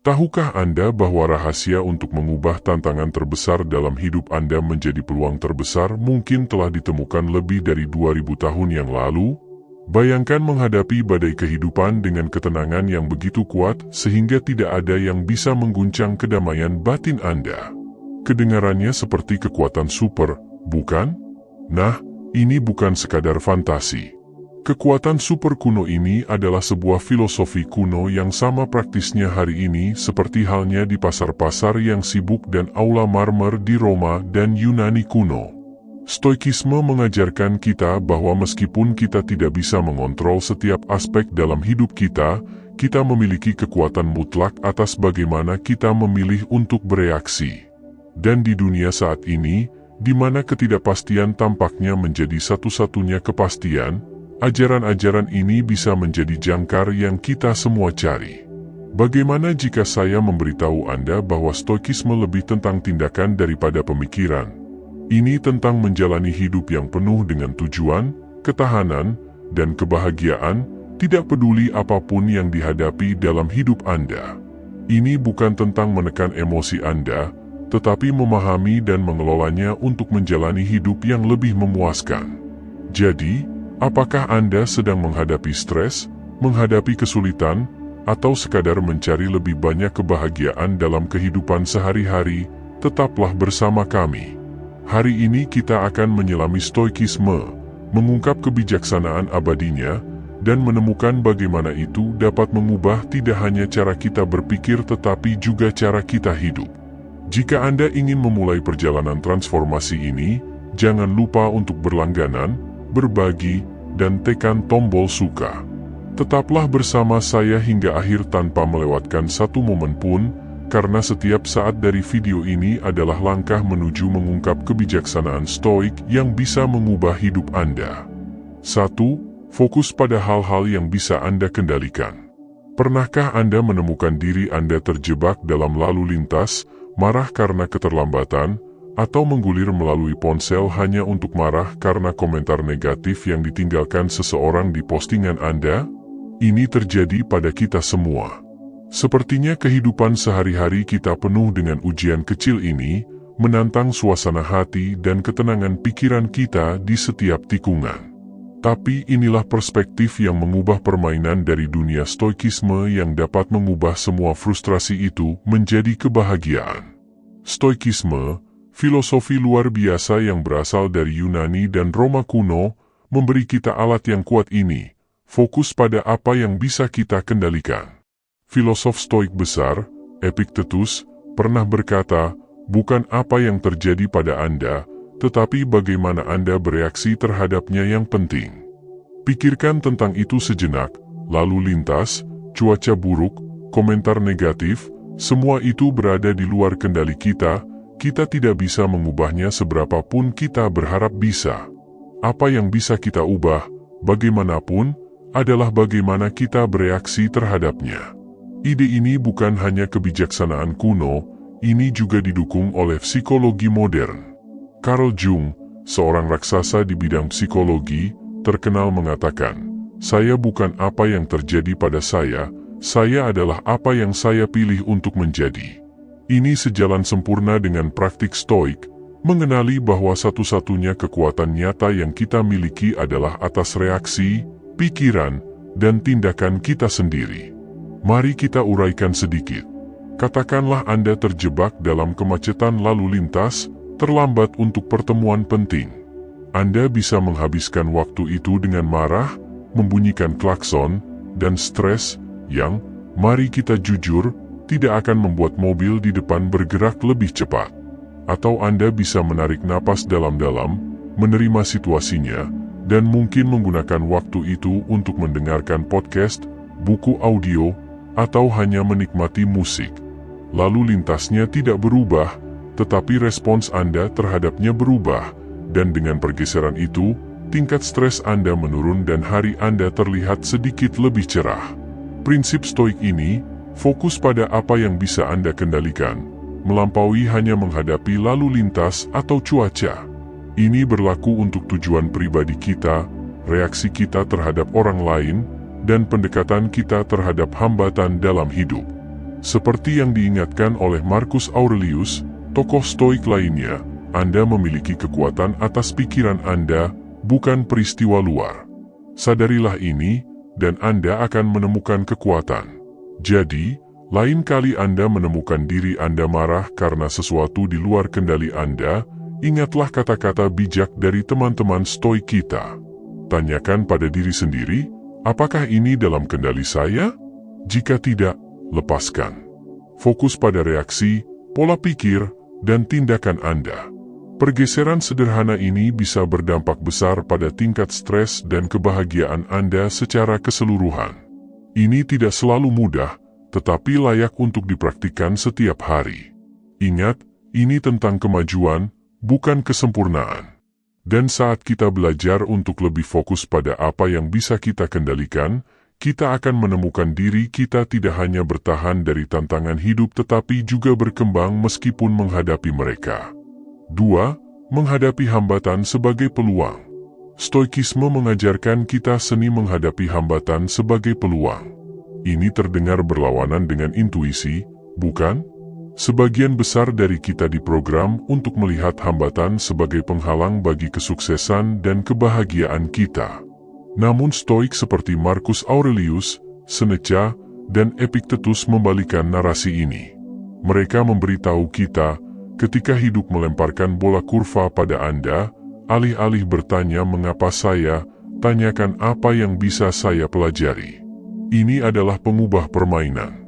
Tahukah Anda bahwa rahasia untuk mengubah tantangan terbesar dalam hidup Anda menjadi peluang terbesar mungkin telah ditemukan lebih dari 2000 tahun yang lalu? Bayangkan menghadapi badai kehidupan dengan ketenangan yang begitu kuat sehingga tidak ada yang bisa mengguncang kedamaian batin Anda. Kedengarannya seperti kekuatan super, bukan? Nah, ini bukan sekadar fantasi. Kekuatan super kuno ini adalah sebuah filosofi kuno yang sama praktisnya hari ini seperti halnya di pasar-pasar yang sibuk dan aula marmer di Roma dan Yunani kuno. Stoikisme mengajarkan kita bahwa meskipun kita tidak bisa mengontrol setiap aspek dalam hidup kita, kita memiliki kekuatan mutlak atas bagaimana kita memilih untuk bereaksi. Dan di dunia saat ini, di mana ketidakpastian tampaknya menjadi satu-satunya kepastian, ajaran-ajaran ini bisa menjadi jangkar yang kita semua cari. Bagaimana jika saya memberitahu Anda bahwa stoikisme lebih tentang tindakan daripada pemikiran? Ini tentang menjalani hidup yang penuh dengan tujuan, ketahanan, dan kebahagiaan, tidak peduli apapun yang dihadapi dalam hidup Anda. Ini bukan tentang menekan emosi Anda, tetapi memahami dan mengelolanya untuk menjalani hidup yang lebih memuaskan. Jadi, apakah Anda sedang menghadapi stres, menghadapi kesulitan, atau sekadar mencari lebih banyak kebahagiaan dalam kehidupan sehari-hari? Tetaplah bersama kami. Hari ini kita akan menyelami stoikisme, mengungkap kebijaksanaan abadinya, dan menemukan bagaimana itu dapat mengubah tidak hanya cara kita berpikir tetapi juga cara kita hidup. Jika Anda ingin memulai perjalanan transformasi ini, jangan lupa untuk berlangganan, berbagi, dan tekan tombol suka. Tetaplah bersama saya hingga akhir tanpa melewatkan satu momen pun, karena setiap saat dari video ini adalah langkah menuju mengungkap kebijaksanaan stoik yang bisa mengubah hidup Anda. 1. Fokus pada hal-hal yang bisa Anda kendalikan. Pernahkah Anda menemukan diri Anda terjebak dalam lalu lintas, marah karena keterlambatan, atau menggulir melalui ponsel hanya untuk marah karena komentar negatif yang ditinggalkan seseorang di postingan Anda? Ini terjadi pada kita semua. Sepertinya kehidupan sehari-hari kita penuh dengan ujian kecil ini, menantang suasana hati dan ketenangan pikiran kita di setiap tikungan. Tapi inilah perspektif yang mengubah permainan dari dunia stoikisme yang dapat mengubah semua frustrasi itu menjadi kebahagiaan. Stoikisme, filosofi luar biasa yang berasal dari Yunani dan Roma kuno, memberi kita alat yang kuat ini, fokus pada apa yang bisa kita kendalikan. Filosof stoik besar, Epictetus, pernah berkata, bukan apa yang terjadi pada Anda, tetapi bagaimana Anda bereaksi terhadapnya yang penting. Pikirkan tentang itu sejenak, lalu lintas, cuaca buruk, komentar negatif, semua itu berada di luar kendali kita tidak bisa mengubahnya seberapapun kita berharap bisa. Apa yang bisa kita ubah, bagaimanapun, adalah bagaimana kita bereaksi terhadapnya. Ide ini bukan hanya kebijaksanaan kuno, ini juga didukung oleh psikologi modern. Carl Jung, seorang raksasa di bidang psikologi, terkenal mengatakan, "Saya bukan apa yang terjadi pada saya adalah apa yang saya pilih untuk menjadi." Ini sejalan sempurna dengan praktik stoik, mengenali bahwa satu-satunya kekuatan nyata yang kita miliki adalah atas reaksi, pikiran, dan tindakan kita sendiri. Mari kita uraikan sedikit. Katakanlah Anda terjebak dalam kemacetan lalu lintas, terlambat untuk pertemuan penting. Anda bisa menghabiskan waktu itu dengan marah, membunyikan klakson, dan stres yang, mari kita jujur, tidak akan membuat mobil di depan bergerak lebih cepat. Atau Anda bisa menarik napas dalam-dalam, menerima situasinya, dan mungkin menggunakan waktu itu untuk mendengarkan podcast, buku audio, atau hanya menikmati musik. Lalu lintasnya tidak berubah, tetapi respons Anda terhadapnya berubah, dan dengan pergeseran itu, tingkat stres Anda menurun dan hari Anda terlihat sedikit lebih cerah. Prinsip stoik ini, fokus pada apa yang bisa Anda kendalikan, melampaui hanya menghadapi lalu lintas atau cuaca. Ini berlaku untuk tujuan pribadi kita, reaksi kita terhadap orang lain, dan pendekatan kita terhadap hambatan dalam hidup. Seperti yang diingatkan oleh Marcus Aurelius, tokoh Stoik lainnya, Anda memiliki kekuatan atas pikiran Anda, bukan peristiwa luar. Sadarilah ini, dan Anda akan menemukan kekuatan. Jadi, lain kali Anda menemukan diri Anda marah karena sesuatu di luar kendali Anda, ingatlah kata-kata bijak dari teman-teman Stoik kita. Tanyakan pada diri sendiri, apakah ini dalam kendali saya? Jika tidak, lepaskan. Fokus pada reaksi, pola pikir, dan tindakan Anda. Pergeseran sederhana ini bisa berdampak besar pada tingkat stres dan kebahagiaan Anda secara keseluruhan. Ini tidak selalu mudah, tetapi layak untuk dipraktikkan setiap hari. Ingat, ini tentang kemajuan, bukan kesempurnaan. Dan saat kita belajar untuk lebih fokus pada apa yang bisa kita kendalikan, kita akan menemukan diri kita tidak hanya bertahan dari tantangan hidup tetapi juga berkembang meskipun menghadapi mereka. 2. Menghadapi hambatan sebagai peluang. Stoikisme mengajarkan kita seni menghadapi hambatan sebagai peluang. Ini terdengar berlawanan dengan intuisi, bukan? Sebagian besar dari kita diprogram untuk melihat hambatan sebagai penghalang bagi kesuksesan dan kebahagiaan kita. Namun Stoik seperti Marcus Aurelius, Seneca, dan Epictetus membalikan narasi ini. Mereka memberitahu kita, ketika hidup melemparkan bola kurva pada Anda, alih-alih bertanya mengapa saya, tanyakan apa yang bisa saya pelajari. Ini adalah pengubah permainan.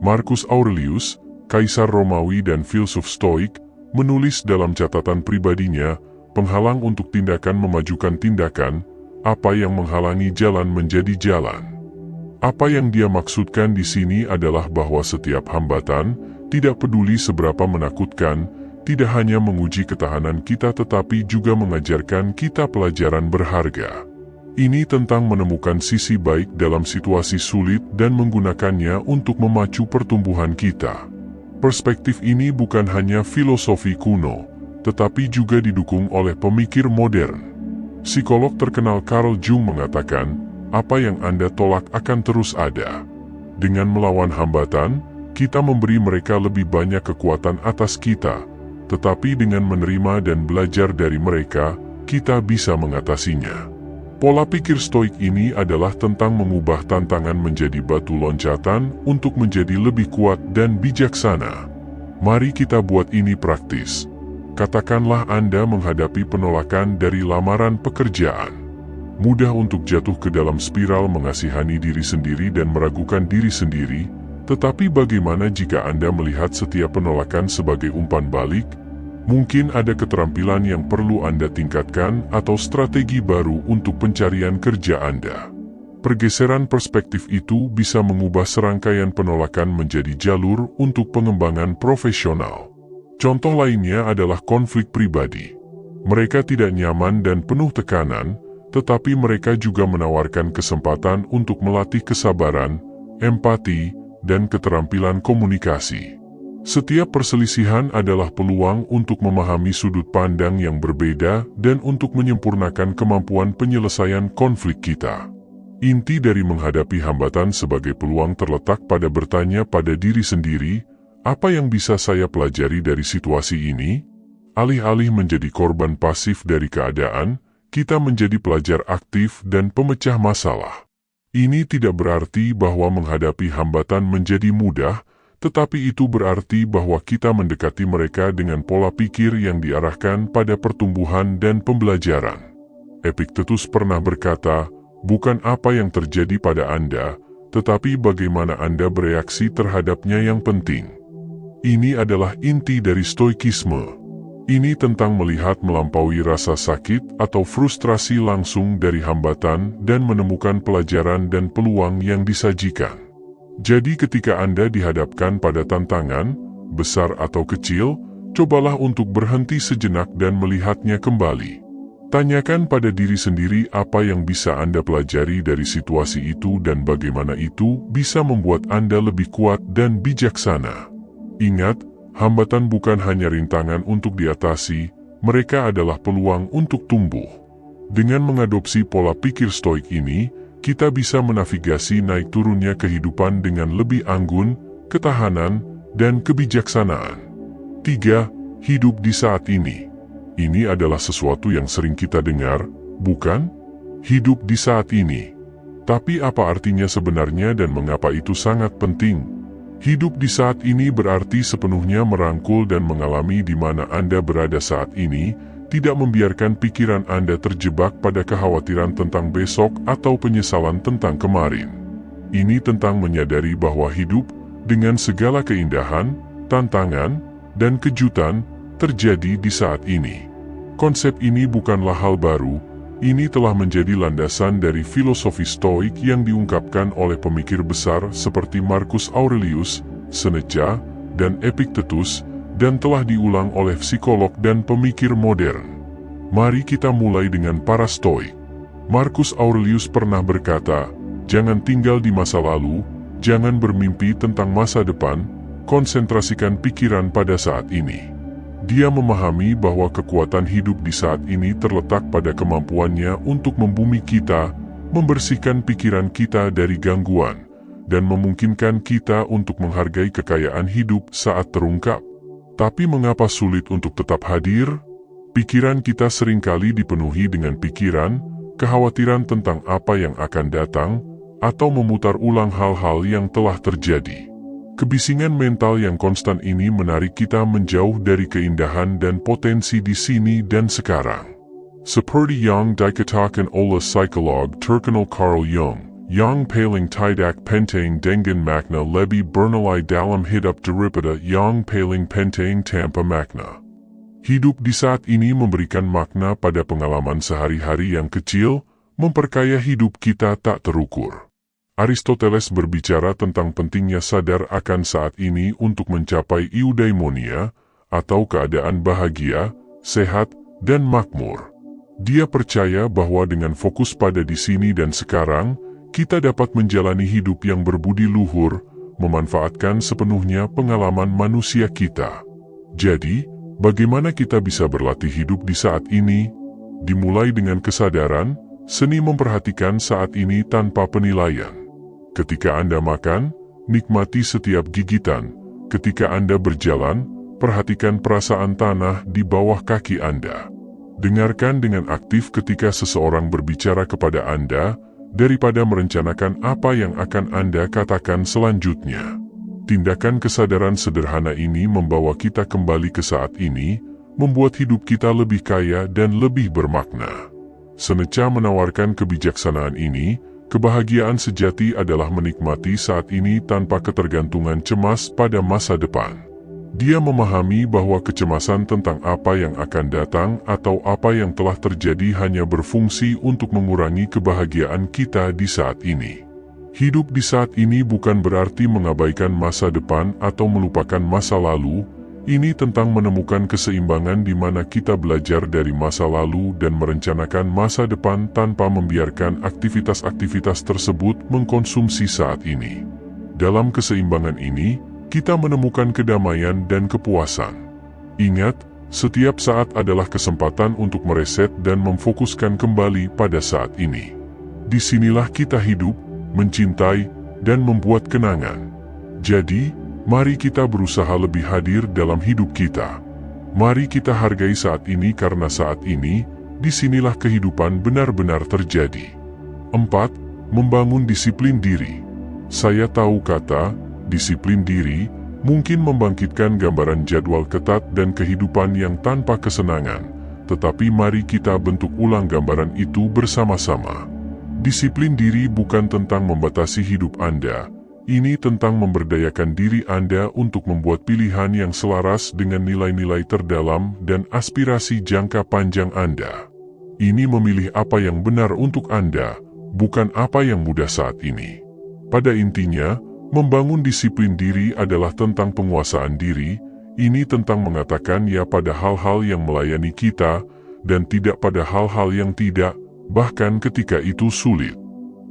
Marcus Aurelius, Kaisar Romawi dan filsuf Stoik, menulis dalam catatan pribadinya, penghalang untuk tindakan memajukan tindakan, apa yang menghalangi jalan menjadi jalan. Apa yang dia maksudkan di sini adalah bahwa setiap hambatan, tidak peduli seberapa menakutkan, tidak hanya menguji ketahanan kita tetapi juga mengajarkan kita pelajaran berharga. Ini tentang menemukan sisi baik dalam situasi sulit dan menggunakannya untuk memacu pertumbuhan kita. Perspektif ini bukan hanya filosofi kuno, tetapi juga didukung oleh pemikir modern. Psikolog terkenal Carl Jung mengatakan, apa yang Anda tolak akan terus ada. Dengan melawan hambatan, kita memberi mereka lebih banyak kekuatan atas kita, tetapi dengan menerima dan belajar dari mereka, kita bisa mengatasinya. Pola pikir Stoik ini adalah tentang mengubah tantangan menjadi batu loncatan untuk menjadi lebih kuat dan bijaksana. Mari kita buat ini praktis. Katakanlah Anda menghadapi penolakan dari lamaran pekerjaan. Mudah untuk jatuh ke dalam spiral mengasihani diri sendiri dan meragukan diri sendiri, tetapi bagaimana jika Anda melihat setiap penolakan sebagai umpan balik? Mungkin ada keterampilan yang perlu Anda tingkatkan atau strategi baru untuk pencarian kerja Anda. Pergeseran perspektif itu bisa mengubah serangkaian penolakan menjadi jalur untuk pengembangan profesional. Contoh lainnya adalah konflik pribadi. Mereka tidak nyaman dan penuh tekanan, tetapi mereka juga menawarkan kesempatan untuk melatih kesabaran, empati, dan keterampilan komunikasi. Setiap perselisihan adalah peluang untuk memahami sudut pandang yang berbeda dan untuk menyempurnakan kemampuan penyelesaian konflik kita. Inti dari menghadapi hambatan sebagai peluang terletak pada bertanya pada diri sendiri, apa yang bisa saya pelajari dari situasi ini? Alih-alih menjadi korban pasif dari keadaan, kita menjadi pelajar aktif dan pemecah masalah. Ini tidak berarti bahwa menghadapi hambatan menjadi mudah, tetapi itu berarti bahwa kita mendekati mereka dengan pola pikir yang diarahkan pada pertumbuhan dan pembelajaran. Epictetus pernah berkata, bukan apa yang terjadi pada Anda, tetapi bagaimana Anda bereaksi terhadapnya yang penting. Ini adalah inti dari Stoikisme. Ini tentang melihat melampaui rasa sakit atau frustrasi langsung dari hambatan dan menemukan pelajaran dan peluang yang disajikan. Jadi ketika Anda dihadapkan pada tantangan, besar atau kecil, cobalah untuk berhenti sejenak dan melihatnya kembali. Tanyakan pada diri sendiri apa yang bisa Anda pelajari dari situasi itu dan bagaimana itu bisa membuat Anda lebih kuat dan bijaksana. Ingat, hambatan bukan hanya rintangan untuk diatasi, mereka adalah peluang untuk tumbuh. Dengan mengadopsi pola pikir Stoik ini, kita bisa menavigasi naik turunnya kehidupan dengan lebih anggun, ketahanan, dan kebijaksanaan. 3. Hidup di saat ini. Ini adalah sesuatu yang sering kita dengar, bukan? Hidup di saat ini. Tapi apa artinya sebenarnya dan mengapa itu sangat penting? Hidup di saat ini berarti sepenuhnya merangkul dan mengalami di mana Anda berada saat ini, tidak membiarkan pikiran Anda terjebak pada kekhawatiran tentang besok atau penyesalan tentang kemarin. Ini tentang menyadari bahwa hidup, dengan segala keindahan, tantangan, dan kejutan, terjadi di saat ini. Konsep ini bukanlah hal baru, ini telah menjadi landasan dari filosofi Stoik yang diungkapkan oleh pemikir besar seperti Marcus Aurelius, Seneca, dan Epictetus, dan telah diulang oleh psikolog dan pemikir modern. Mari kita mulai dengan para Stoik. Marcus Aurelius pernah berkata, "Jangan tinggal di masa lalu, jangan bermimpi tentang masa depan, konsentrasikan pikiran pada saat ini." Dia memahami bahwa kekuatan hidup di saat ini terletak pada kemampuannya untuk membumi kita, membersihkan pikiran kita dari gangguan, dan memungkinkan kita untuk menghargai kekayaan hidup saat terungkap. Tapi mengapa sulit untuk tetap hadir? Pikiran kita seringkali dipenuhi dengan pikiran, kekhawatiran tentang apa yang akan datang, atau memutar ulang hal-hal yang telah terjadi. Kebisingan mental yang konstan ini menarik kita menjauh dari keindahan dan potensi di sini dan sekarang. Seperti yang dikatakan oleh psikolog terkenal Carl Jung, yang paling tidak penting dengan makna lebih bernilai dalam hidup daripada yang paling penting tanpa makna. Hidup di saat ini memberikan makna pada pengalaman sehari-hari yang kecil, memperkaya hidup kita tak terukur. Aristoteles berbicara tentang pentingnya sadar akan saat ini untuk mencapai eudaimonia, atau keadaan bahagia, sehat, dan makmur. Dia percaya bahwa dengan fokus pada di sini dan sekarang, kita dapat menjalani hidup yang berbudi luhur, memanfaatkan sepenuhnya pengalaman manusia kita. Jadi, bagaimana kita bisa berlatih hidup di saat ini? Dimulai dengan kesadaran, seni memperhatikan saat ini tanpa penilaian. Ketika Anda makan, nikmati setiap gigitan. Ketika Anda berjalan, perhatikan perasaan tanah di bawah kaki Anda. Dengarkan dengan aktif ketika seseorang berbicara kepada Anda, daripada merencanakan apa yang akan Anda katakan selanjutnya. Tindakan kesadaran sederhana ini membawa kita kembali ke saat ini, membuat hidup kita lebih kaya dan lebih bermakna. Seneca menawarkan kebijaksanaan ini. Kebahagiaan sejati adalah menikmati saat ini tanpa ketergantungan cemas pada masa depan. Dia memahami bahwa kecemasan tentang apa yang akan datang atau apa yang telah terjadi hanya berfungsi untuk mengurangi kebahagiaan kita di saat ini. Hidup di saat ini bukan berarti mengabaikan masa depan atau melupakan masa lalu. Ini tentang menemukan keseimbangan di mana kita belajar dari masa lalu dan merencanakan masa depan tanpa membiarkan aktivitas-aktivitas tersebut mengkonsumsi saat ini. Dalam keseimbangan ini, kita menemukan kedamaian dan kepuasan. Ingat, setiap saat adalah kesempatan untuk mereset dan memfokuskan kembali pada saat ini. Disinilah kita hidup, mencintai, dan membuat kenangan. Jadi, mari kita berusaha lebih hadir dalam hidup kita. Mari kita hargai saat ini karena saat ini, disinilah kehidupan benar-benar terjadi. 4. Membangun disiplin diri. Saya tahu kata, disiplin diri, mungkin membangkitkan gambaran jadwal ketat dan kehidupan yang tanpa kesenangan, tetapi mari kita bentuk ulang gambaran itu bersama-sama. Disiplin diri bukan tentang membatasi hidup Anda. Ini tentang memberdayakan diri Anda untuk membuat pilihan yang selaras dengan nilai-nilai terdalam dan aspirasi jangka panjang Anda. Ini memilih apa yang benar untuk Anda, bukan apa yang mudah saat ini. Pada intinya, membangun disiplin diri adalah tentang penguasaan diri. Ini tentang mengatakan ya pada hal-hal yang melayani kita, dan tidak pada hal-hal yang tidak, bahkan ketika itu sulit.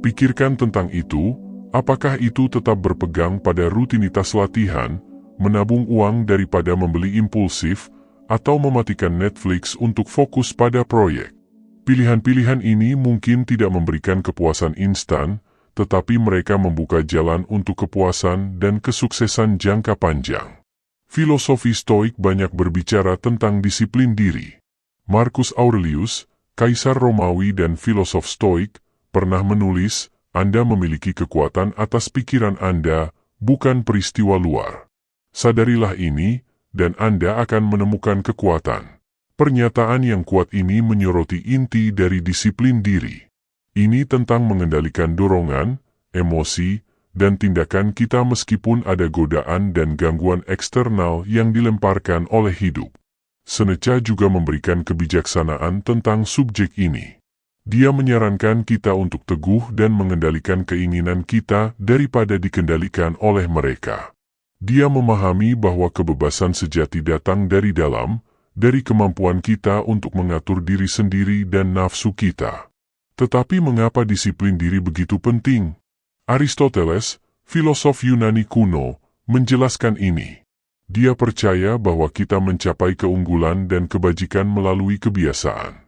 Pikirkan tentang itu. Apakah itu tetap berpegang pada rutinitas latihan, menabung uang daripada membeli impulsif, atau mematikan Netflix untuk fokus pada proyek? Pilihan-pilihan ini mungkin tidak memberikan kepuasan instan, tetapi mereka membuka jalan untuk kepuasan dan kesuksesan jangka panjang. Filosofi Stoik banyak berbicara tentang disiplin diri. Marcus Aurelius, Kaisar Romawi dan filosof Stoik, pernah menulis, Anda memiliki kekuatan atas pikiran Anda, bukan peristiwa luar. Sadarilah ini, dan Anda akan menemukan kekuatan. Pernyataan yang kuat ini menyoroti inti dari disiplin diri. Ini tentang mengendalikan dorongan, emosi, dan tindakan kita meskipun ada godaan dan gangguan eksternal yang dilemparkan oleh hidup. Seneca juga memberikan kebijaksanaan tentang subjek ini. Dia menyarankan kita untuk teguh dan mengendalikan keinginan kita daripada dikendalikan oleh mereka. Dia memahami bahwa kebebasan sejati datang dari dalam, dari kemampuan kita untuk mengatur diri sendiri dan nafsu kita. Tetapi mengapa disiplin diri begitu penting? Aristoteles, filosof Yunani kuno, menjelaskan ini. Dia percaya bahwa kita mencapai keunggulan dan kebajikan melalui kebiasaan.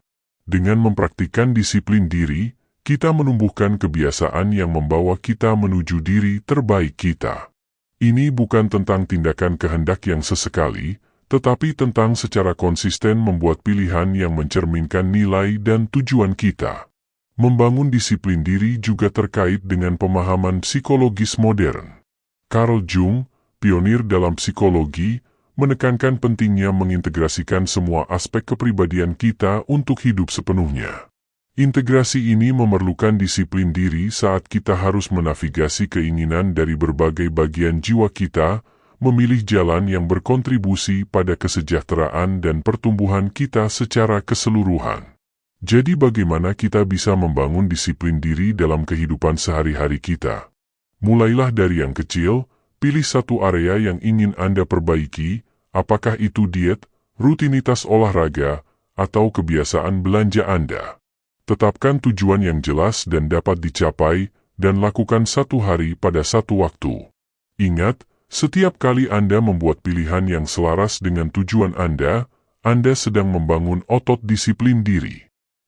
Dengan mempraktikkan disiplin diri, kita menumbuhkan kebiasaan yang membawa kita menuju diri terbaik kita. Ini bukan tentang tindakan kehendak yang sesekali, tetapi tentang secara konsisten membuat pilihan yang mencerminkan nilai dan tujuan kita. Membangun disiplin diri juga terkait dengan pemahaman psikologis modern. Carl Jung, pionir dalam psikologi, menekankan pentingnya mengintegrasikan semua aspek kepribadian kita untuk hidup sepenuhnya. Integrasi ini memerlukan disiplin diri saat kita harus menavigasi keinginan dari berbagai bagian jiwa kita, memilih jalan yang berkontribusi pada kesejahteraan dan pertumbuhan kita secara keseluruhan. Jadi bagaimana kita bisa membangun disiplin diri dalam kehidupan sehari-hari kita? Mulailah dari yang kecil, pilih satu area yang ingin Anda perbaiki, apakah itu diet, rutinitas olahraga, atau kebiasaan belanja Anda. Tetapkan tujuan yang jelas dan dapat dicapai, dan lakukan satu hari pada satu waktu. Ingat, setiap kali Anda membuat pilihan yang selaras dengan tujuan Anda sedang membangun otot disiplin diri.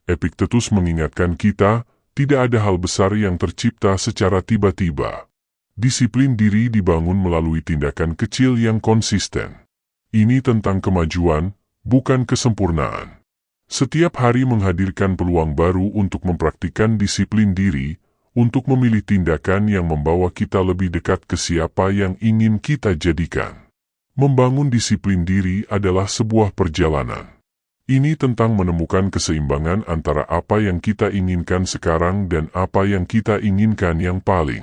Epictetus mengingatkan kita, tidak ada hal besar yang tercipta secara tiba-tiba. Disiplin diri dibangun melalui tindakan kecil yang konsisten. Ini tentang kemajuan, bukan kesempurnaan. Setiap hari menghadirkan peluang baru untuk mempraktikkan disiplin diri, untuk memilih tindakan yang membawa kita lebih dekat ke siapa yang ingin kita jadikan. Membangun disiplin diri adalah sebuah perjalanan. Ini tentang menemukan keseimbangan antara apa yang kita inginkan sekarang dan apa yang kita inginkan yang paling.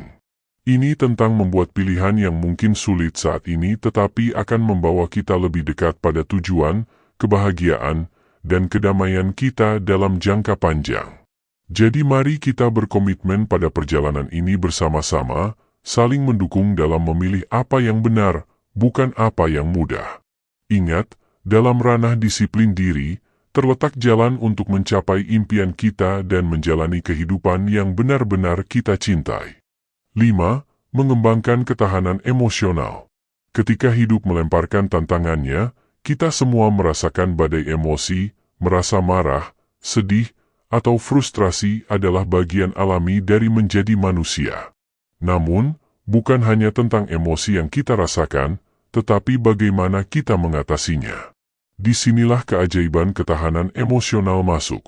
Ini tentang membuat pilihan yang mungkin sulit saat ini tetapi akan membawa kita lebih dekat pada tujuan, kebahagiaan, dan kedamaian kita dalam jangka panjang. Jadi mari kita berkomitmen pada perjalanan ini bersama-sama, saling mendukung dalam memilih apa yang benar, bukan apa yang mudah. Ingat, dalam ranah disiplin diri, terletak jalan untuk mencapai impian kita dan menjalani kehidupan yang benar-benar kita cintai. 5. Mengembangkan ketahanan emosional. Ketika hidup melemparkan tantangannya, kita semua merasakan badai emosi, merasa marah, sedih, atau frustrasi adalah bagian alami dari menjadi manusia. Namun, bukan hanya tentang emosi yang kita rasakan, tetapi bagaimana kita mengatasinya. Disinilah keajaiban ketahanan emosional masuk.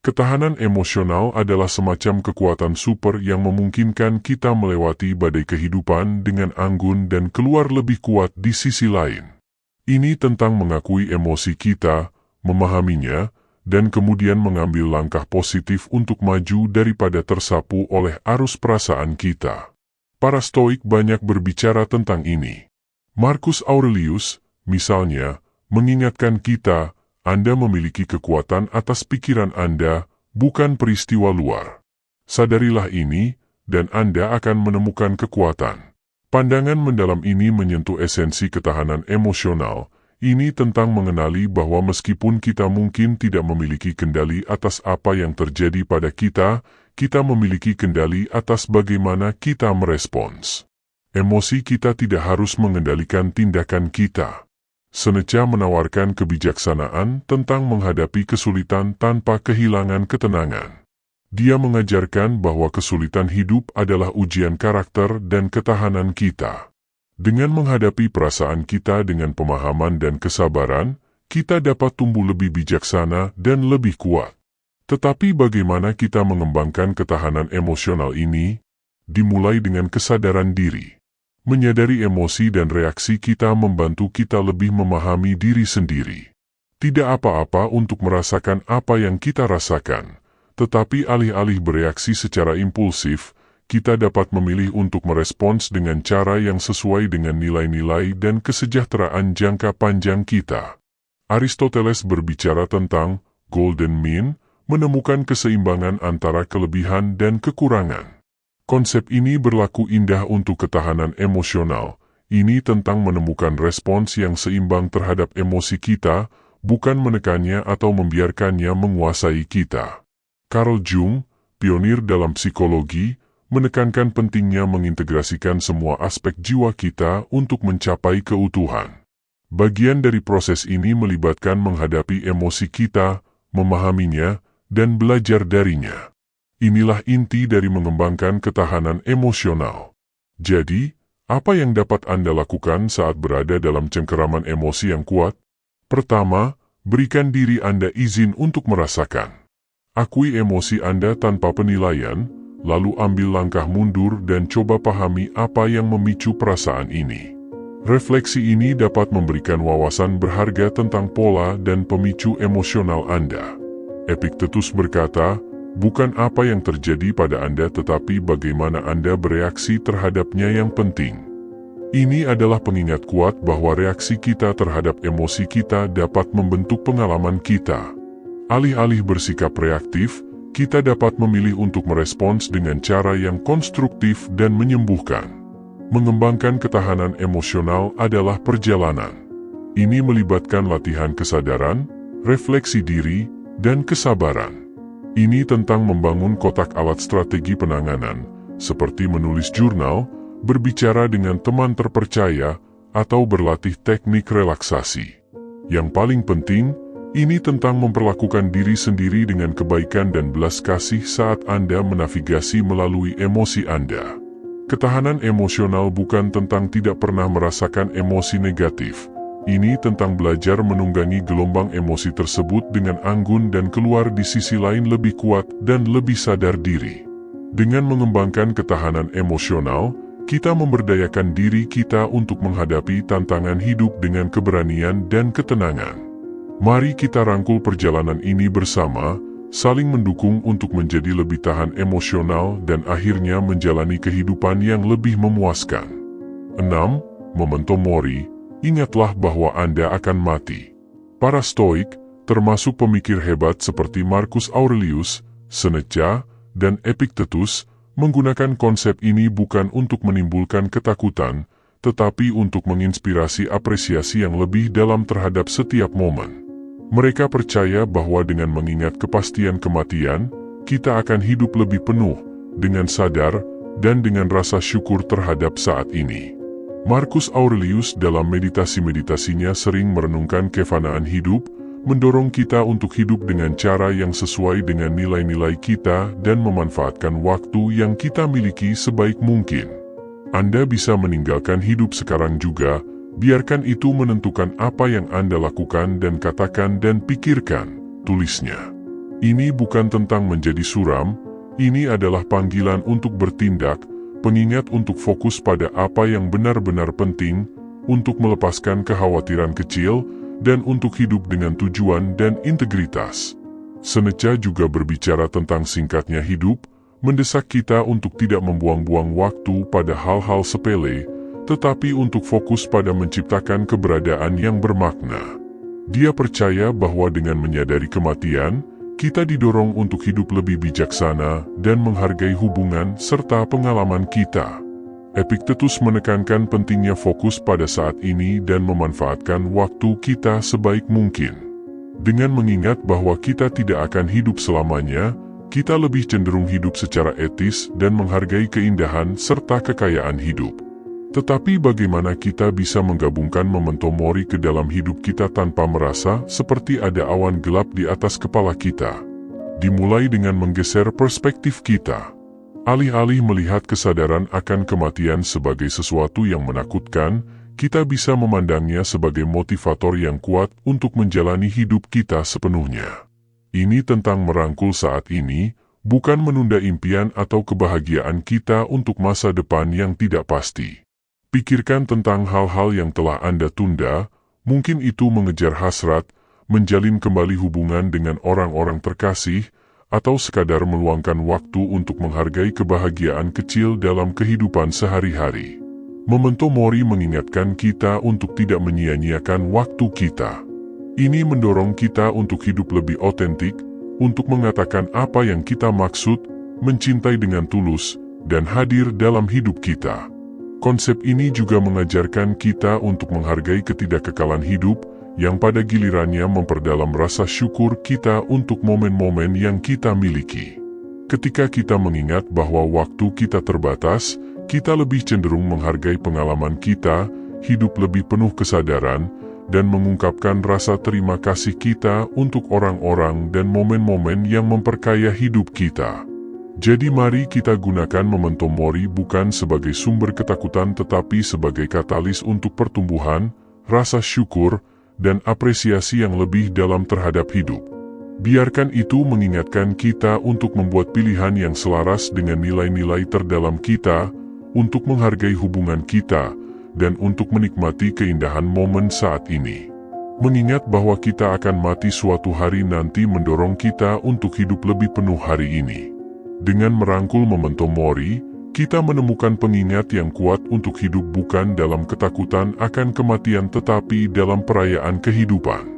Ketahanan emosional adalah semacam kekuatan super yang memungkinkan kita melewati badai kehidupan dengan anggun dan keluar lebih kuat di sisi lain. Ini tentang mengakui emosi kita, memahaminya, dan kemudian mengambil langkah positif untuk maju daripada tersapu oleh arus perasaan kita. Para Stoik banyak berbicara tentang ini. Marcus Aurelius, misalnya, mengingatkan kita, Anda memiliki kekuatan atas pikiran Anda, bukan peristiwa luar. Sadarilah ini, dan Anda akan menemukan kekuatan. Pandangan mendalam ini menyentuh esensi ketahanan emosional. Ini tentang mengenali bahwa meskipun kita mungkin tidak memiliki kendali atas apa yang terjadi pada kita, kita memiliki kendali atas bagaimana kita merespons. Emosi kita tidak harus mengendalikan tindakan kita. Seneca menawarkan kebijaksanaan tentang menghadapi kesulitan tanpa kehilangan ketenangan. Dia mengajarkan bahwa kesulitan hidup adalah ujian karakter dan ketahanan kita. Dengan menghadapi perasaan kita dengan pemahaman dan kesabaran, kita dapat tumbuh lebih bijaksana dan lebih kuat. Tetapi bagaimana kita mengembangkan ketahanan emosional ini? Dimulai dengan kesadaran diri. Menyadari emosi dan reaksi kita membantu kita lebih memahami diri sendiri. Tidak apa-apa untuk merasakan apa yang kita rasakan. Tetapi alih-alih bereaksi secara impulsif, kita dapat memilih untuk merespons dengan cara yang sesuai dengan nilai-nilai dan kesejahteraan jangka panjang kita. Aristoteles berbicara tentang golden mean, menemukan keseimbangan antara kelebihan dan kekurangan. Konsep ini berlaku indah untuk ketahanan emosional. Ini tentang menemukan respons yang seimbang terhadap emosi kita, bukan menekannya atau membiarkannya menguasai kita. Carl Jung, pionir dalam psikologi, menekankan pentingnya mengintegrasikan semua aspek jiwa kita untuk mencapai keutuhan. Bagian dari proses ini melibatkan menghadapi emosi kita, memahaminya, dan belajar darinya. Inilah inti dari mengembangkan ketahanan emosional. Jadi, apa yang dapat Anda lakukan saat berada dalam cengkeraman emosi yang kuat? Pertama, berikan diri Anda izin untuk merasakan. Akui emosi Anda tanpa penilaian, lalu ambil langkah mundur dan coba pahami apa yang memicu perasaan ini. Refleksi ini dapat memberikan wawasan berharga tentang pola dan pemicu emosional Anda. Epictetus berkata, bukan apa yang terjadi pada Anda tetapi bagaimana Anda bereaksi terhadapnya yang penting. Ini adalah pengingat kuat bahwa reaksi kita terhadap emosi kita dapat membentuk pengalaman kita. Alih-alih bersikap reaktif, kita dapat memilih untuk merespons dengan cara yang konstruktif dan menyembuhkan. Mengembangkan ketahanan emosional adalah perjalanan. Ini melibatkan latihan kesadaran, refleksi diri, dan kesabaran. Ini tentang membangun kotak alat strategi penanganan, seperti menulis jurnal, berbicara dengan teman terpercaya, atau berlatih teknik relaksasi. Yang paling penting, ini tentang memperlakukan diri sendiri dengan kebaikan dan belas kasih saat Anda menavigasi melalui emosi Anda. Ketahanan emosional bukan tentang tidak pernah merasakan emosi negatif. Ini tentang belajar menunggangi gelombang emosi tersebut dengan anggun dan keluar di sisi lain lebih kuat dan lebih sadar diri. Dengan mengembangkan ketahanan emosional, kita memberdayakan diri kita untuk menghadapi tantangan hidup dengan keberanian dan ketenangan. Mari kita rangkul perjalanan ini bersama, saling mendukung untuk menjadi lebih tahan emosional dan akhirnya menjalani kehidupan yang lebih memuaskan. 6. Memento mori, ingatlah bahwa Anda akan mati. Para Stoik, termasuk pemikir hebat seperti Marcus Aurelius, Seneca, dan Epictetus, menggunakan konsep ini bukan untuk menimbulkan ketakutan, tetapi untuk menginspirasi apresiasi yang lebih dalam terhadap setiap momen. Mereka percaya bahwa dengan mengingat kepastian kematian, kita akan hidup lebih penuh, dengan sadar, dan dengan rasa syukur terhadap saat ini. Marcus Aurelius dalam meditasi-meditasinya sering merenungkan kefanaan hidup, mendorong kita untuk hidup dengan cara yang sesuai dengan nilai-nilai kita dan memanfaatkan waktu yang kita miliki sebaik mungkin. Anda bisa meninggalkan hidup sekarang juga, biarkan itu menentukan apa yang Anda lakukan dan katakan dan pikirkan, tulisnya. Ini bukan tentang menjadi suram, ini adalah panggilan untuk bertindak, pengingat untuk fokus pada apa yang benar-benar penting, untuk melepaskan kekhawatiran kecil, dan untuk hidup dengan tujuan dan integritas. Seneca juga berbicara tentang singkatnya hidup, mendesak kita untuk tidak membuang-buang waktu pada hal-hal sepele, tetapi untuk fokus pada menciptakan keberadaan yang bermakna. Dia percaya bahwa dengan menyadari kematian, kita didorong untuk hidup lebih bijaksana dan menghargai hubungan serta pengalaman kita. Epictetus menekankan pentingnya fokus pada saat ini dan memanfaatkan waktu kita sebaik mungkin. Dengan mengingat bahwa kita tidak akan hidup selamanya, kita lebih cenderung hidup secara etis dan menghargai keindahan serta kekayaan hidup. Tetapi bagaimana kita bisa menggabungkan memento mori ke dalam hidup kita tanpa merasa seperti ada awan gelap di atas kepala kita? Dimulai dengan menggeser perspektif kita. Alih-alih melihat kesadaran akan kematian sebagai sesuatu yang menakutkan, kita bisa memandangnya sebagai motivator yang kuat untuk menjalani hidup kita sepenuhnya. Ini tentang merangkul saat ini, bukan menunda impian atau kebahagiaan kita untuk masa depan yang tidak pasti. Pikirkan tentang hal-hal yang telah Anda tunda, mungkin itu mengejar hasrat, menjalin kembali hubungan dengan orang-orang terkasih, atau sekadar meluangkan waktu untuk menghargai kebahagiaan kecil dalam kehidupan sehari-hari. Memento Mori mengingatkan kita untuk tidak menyia-nyiakan waktu kita. Ini mendorong kita untuk hidup lebih otentik, untuk mengatakan apa yang kita maksud, mencintai dengan tulus, dan hadir dalam hidup kita. Konsep ini juga mengajarkan kita untuk menghargai ketidakkekalan hidup, yang pada gilirannya memperdalam rasa syukur kita untuk momen-momen yang kita miliki. Ketika kita mengingat bahwa waktu kita terbatas, kita lebih cenderung menghargai pengalaman kita, hidup lebih penuh kesadaran, dan mengungkapkan rasa terima kasih kita untuk orang-orang dan momen-momen yang memperkaya hidup kita. Jadi mari kita gunakan memento mori bukan sebagai sumber ketakutan tetapi sebagai katalis untuk pertumbuhan, rasa syukur, dan apresiasi yang lebih dalam terhadap hidup. Biarkan itu mengingatkan kita untuk membuat pilihan yang selaras dengan nilai-nilai terdalam kita, untuk menghargai hubungan kita, dan untuk menikmati keindahan momen saat ini. Mengingat bahwa kita akan mati suatu hari nanti mendorong kita untuk hidup lebih penuh hari ini. Dengan merangkul memento mori, kita menemukan pengingat yang kuat untuk hidup bukan dalam ketakutan akan kematian tetapi dalam perayaan kehidupan.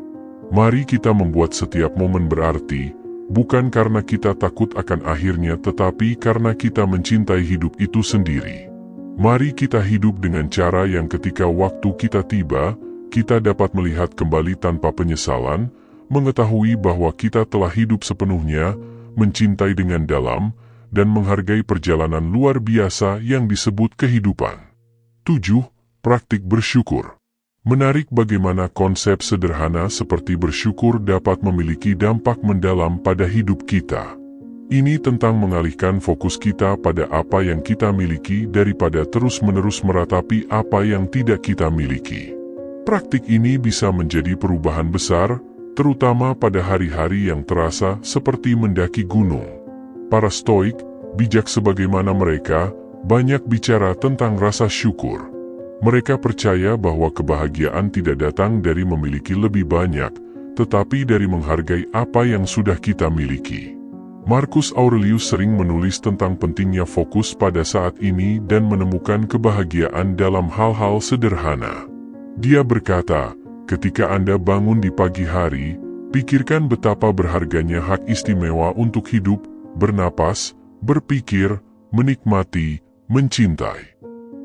Mari kita membuat setiap momen berarti, bukan karena kita takut akan akhirnya tetapi karena kita mencintai hidup itu sendiri. Mari kita hidup dengan cara yang ketika waktu kita tiba, kita dapat melihat kembali tanpa penyesalan, mengetahui bahwa kita telah hidup sepenuhnya, mencintai dengan dalam, dan menghargai perjalanan luar biasa yang disebut kehidupan. 7. Praktik bersyukur. Menarik bagaimana konsep sederhana seperti bersyukur dapat memiliki dampak mendalam pada hidup kita. Ini tentang mengalihkan fokus kita pada apa yang kita miliki daripada terus-menerus meratapi apa yang tidak kita miliki. Praktik ini bisa menjadi perubahan besar, terutama pada hari-hari yang terasa seperti mendaki gunung. Para Stoik, bijak sebagaimana mereka, banyak bicara tentang rasa syukur. Mereka percaya bahwa kebahagiaan tidak datang dari memiliki lebih banyak, tetapi dari menghargai apa yang sudah kita miliki. Marcus Aurelius sering menulis tentang pentingnya fokus pada saat ini dan menemukan kebahagiaan dalam hal-hal sederhana. Dia berkata, ketika Anda bangun di pagi hari, pikirkan betapa berharganya hak istimewa untuk hidup, bernapas, berpikir, menikmati, mencintai.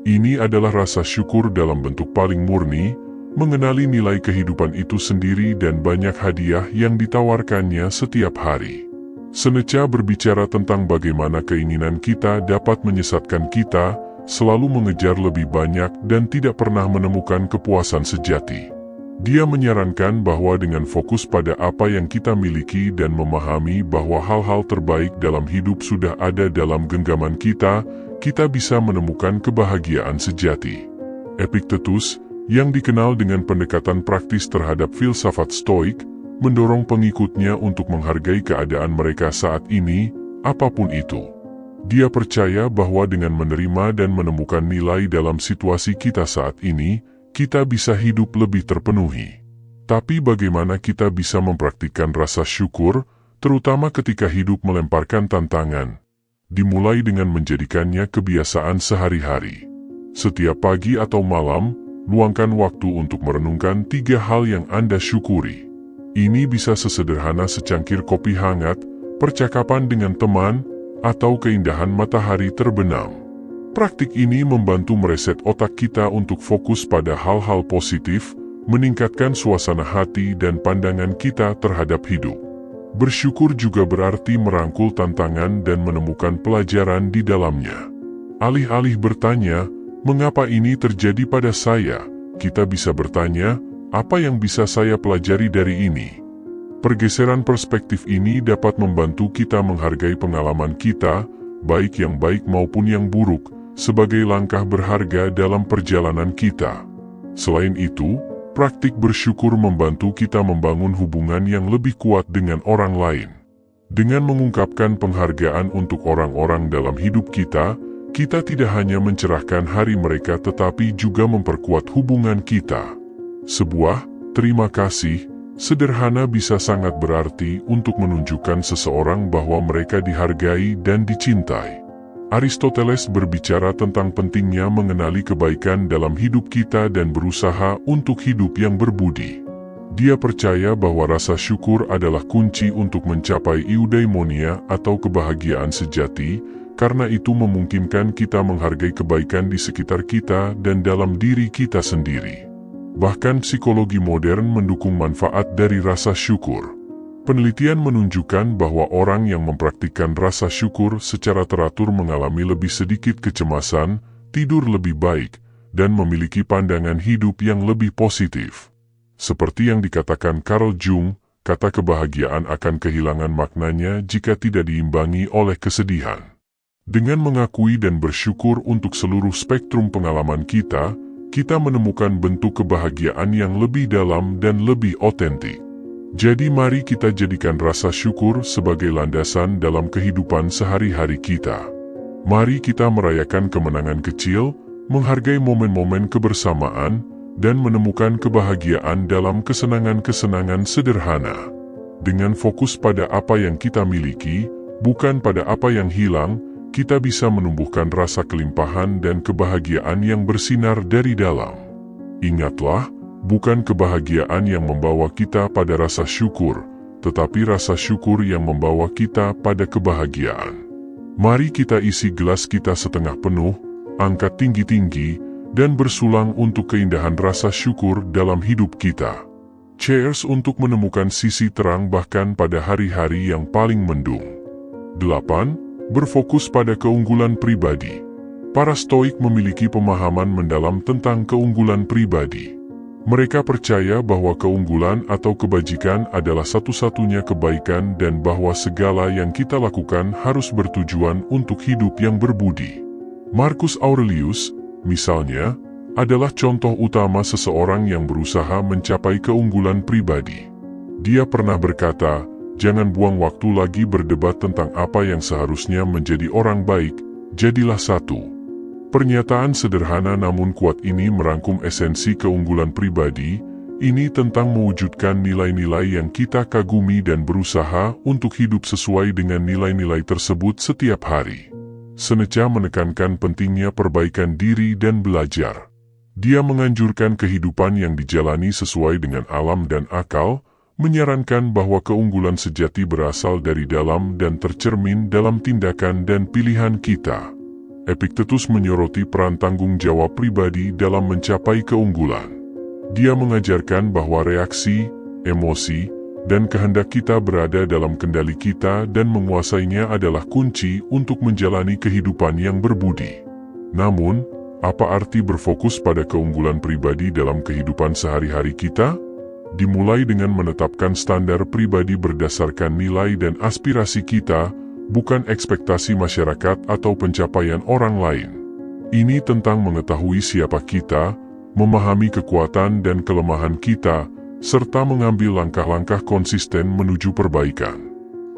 Ini adalah rasa syukur dalam bentuk paling murni, mengenali nilai kehidupan itu sendiri dan banyak hadiah yang ditawarkannya setiap hari. Seneca berbicara tentang bagaimana keinginan kita dapat menyesatkan kita, selalu mengejar lebih banyak dan tidak pernah menemukan kepuasan sejati. Dia menyarankan bahwa dengan fokus pada apa yang kita miliki dan memahami bahwa hal-hal terbaik dalam hidup sudah ada dalam genggaman kita, kita bisa menemukan kebahagiaan sejati. Epictetus, yang dikenal dengan pendekatan praktis terhadap filsafat Stoik, mendorong pengikutnya untuk menghargai keadaan mereka saat ini, apapun itu. Dia percaya bahwa dengan menerima dan menemukan nilai dalam situasi kita saat ini, kita bisa hidup lebih terpenuhi. Tapi bagaimana kita bisa mempraktikkan rasa syukur, terutama ketika hidup melemparkan tantangan? Dimulai dengan menjadikannya kebiasaan sehari-hari. Setiap pagi atau malam, luangkan waktu untuk merenungkan 3 hal yang Anda syukuri. Ini bisa sesederhana secangkir kopi hangat, percakapan dengan teman, atau keindahan matahari terbenam. Praktik ini membantu mereset otak kita untuk fokus pada hal-hal positif, meningkatkan suasana hati dan pandangan kita terhadap hidup. Bersyukur juga berarti merangkul tantangan dan menemukan pelajaran di dalamnya. Alih-alih bertanya, mengapa ini terjadi pada saya? Kita bisa bertanya, apa yang bisa saya pelajari dari ini? Pergeseran perspektif ini dapat membantu kita menghargai pengalaman kita, baik yang baik maupun yang buruk, sebagai langkah berharga dalam perjalanan kita. Selain itu, praktik bersyukur membantu kita membangun hubungan yang lebih kuat dengan orang lain. Dengan mengungkapkan penghargaan untuk orang-orang dalam hidup kita tidak hanya mencerahkan hari mereka tetapi juga memperkuat hubungan kita. Sebuah terima kasih sederhana bisa sangat berarti untuk menunjukkan seseorang bahwa mereka dihargai dan dicintai. Aristoteles berbicara tentang pentingnya mengenali kebaikan dalam hidup kita dan berusaha untuk hidup yang berbudi. Dia percaya bahwa rasa syukur adalah kunci untuk mencapai eudaimonia atau kebahagiaan sejati, karena itu memungkinkan kita menghargai kebaikan di sekitar kita dan dalam diri kita sendiri. Bahkan psikologi modern mendukung manfaat dari rasa syukur. Penelitian menunjukkan bahwa orang yang mempraktikkan rasa syukur secara teratur mengalami lebih sedikit kecemasan, tidur lebih baik, dan memiliki pandangan hidup yang lebih positif. Seperti yang dikatakan Carl Jung, kata kebahagiaan akan kehilangan maknanya jika tidak diimbangi oleh kesedihan. Dengan mengakui dan bersyukur untuk seluruh spektrum pengalaman kita menemukan bentuk kebahagiaan yang lebih dalam dan lebih otentik. Jadi mari kita jadikan rasa syukur sebagai landasan dalam kehidupan sehari-hari kita. Mari kita merayakan kemenangan kecil, menghargai momen-momen kebersamaan, dan menemukan kebahagiaan dalam kesenangan-kesenangan sederhana. Dengan fokus pada apa yang kita miliki, bukan pada apa yang hilang, kita bisa menumbuhkan rasa kelimpahan dan kebahagiaan yang bersinar dari dalam. Ingatlah, bukan kebahagiaan yang membawa kita pada rasa syukur, tetapi rasa syukur yang membawa kita pada kebahagiaan. Mari kita isi gelas kita setengah penuh, angkat tinggi-tinggi, dan bersulang untuk keindahan rasa syukur dalam hidup kita. Cheers untuk menemukan sisi terang bahkan pada hari-hari yang paling mendung. 8. Berfokus pada keunggulan pribadi. Para Stoik memiliki pemahaman mendalam tentang keunggulan pribadi. Mereka percaya bahwa keunggulan atau kebajikan adalah satu-satunya kebaikan dan bahwa segala yang kita lakukan harus bertujuan untuk hidup yang berbudi. Marcus Aurelius, misalnya, adalah contoh utama seseorang yang berusaha mencapai keunggulan pribadi. Dia pernah berkata, "Jangan buang waktu lagi berdebat tentang apa yang seharusnya menjadi orang baik, jadilah satu." Pernyataan sederhana namun kuat ini merangkum esensi keunggulan pribadi, ini tentang mewujudkan nilai-nilai yang kita kagumi dan berusaha untuk hidup sesuai dengan nilai-nilai tersebut setiap hari. Seneca menekankan pentingnya perbaikan diri dan belajar. Dia menganjurkan kehidupan yang dijalani sesuai dengan alam dan akal, menyarankan bahwa keunggulan sejati berasal dari dalam dan tercermin dalam tindakan dan pilihan kita. Epictetus menyoroti peran tanggung jawab pribadi dalam mencapai keunggulan. Dia mengajarkan bahwa reaksi, emosi, dan kehendak kita berada dalam kendali kita dan menguasainya adalah kunci untuk menjalani kehidupan yang berbudi. Namun, apa arti berfokus pada keunggulan pribadi dalam kehidupan sehari-hari kita? Dimulai dengan menetapkan standar pribadi berdasarkan nilai dan aspirasi kita, bukan ekspektasi masyarakat atau pencapaian orang lain. Ini tentang mengetahui siapa kita, memahami kekuatan dan kelemahan kita, serta mengambil langkah-langkah konsisten menuju perbaikan.